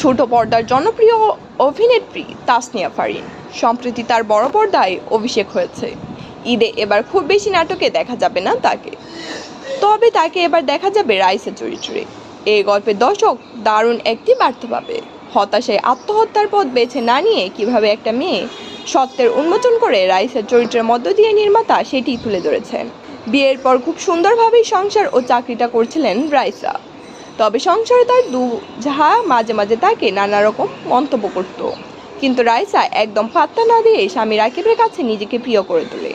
ছোট পর্দার জনপ্রিয় অভিনেত্রী তাসনিয়া ফারিন সম্প্রতি তার বড় পর্দায় অভিষেক হয়েছে। ঈদে এবার খুব বেশি নাটকে দেখা যাবে না তাকে, তবে তাকে এবার দেখা যাবে রাইসা চরিত্রে। এই গল্পের দর্শক দারুণ একটি বার্তা পাবে। হতাশায় আত্মহত্যার পথ বেছে না নিয়ে কিভাবে একটা মেয়ে সত্যের উন্মোচন করে রাইসার চরিত্রের মধ্য দিয়ে নির্মাতা সেটি তুলে ধরেছেন। বিয়ের পর খুব সুন্দরভাবেই সংসার ও চাকরিটা করছিলেন রাইসা, তবে সংসারে তার দুজাহা মাঝে মাঝে তাকে নানা রকম মন্তব্য করত, কিন্তু রাইসা একদম পাত্তা না দিয়ে স্বামী রাকিবের কাছে নিজেকে প্রিয় করে তোলে।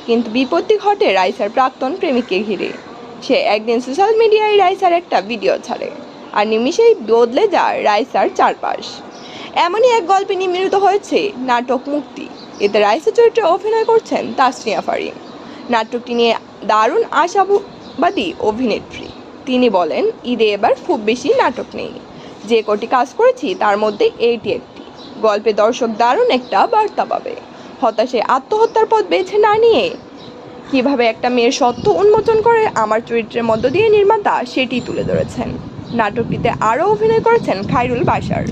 কিন্তু বিপত্তি ঘটে রাইসার প্রাক্তন প্রেমিককে ঘিরে। সে একদিন সোশ্যাল মিডিয়ায় রাইসার একটা ভিডিও ছাড়ে, আর নিমিষেই বদলে যায় রাইসার চারপাশ। এমনই এক গল্পে নির্মিত হয়েছে নাটক মুক্তি। এতে রাইসা চরিত্রে অভিনয় করছেন তাসনিয়া ফারিন। নাটকটি নিয়ে দারুণ আশাবাদী অভিনেত্রী। তিনি বলেন, ঈদে এবার খুব বেশি নাটক নেই, যে কটি কাজ করেছি তার মধ্যে এইটি একটি। গল্পে দর্শক দারুণ একটা বার্তা পাবে। হতাশায় আত্মহত্যার পথ বেছে না নিয়ে কিভাবে একটা মেয়ের সত্য উন্মোচন করে আমার চরিত্রের মধ্য দিয়ে নির্মাতা সেটি তুলে ধরেছেন। নাটকটিতে আরও অভিনয় করেছেন খায়রুল বাশার।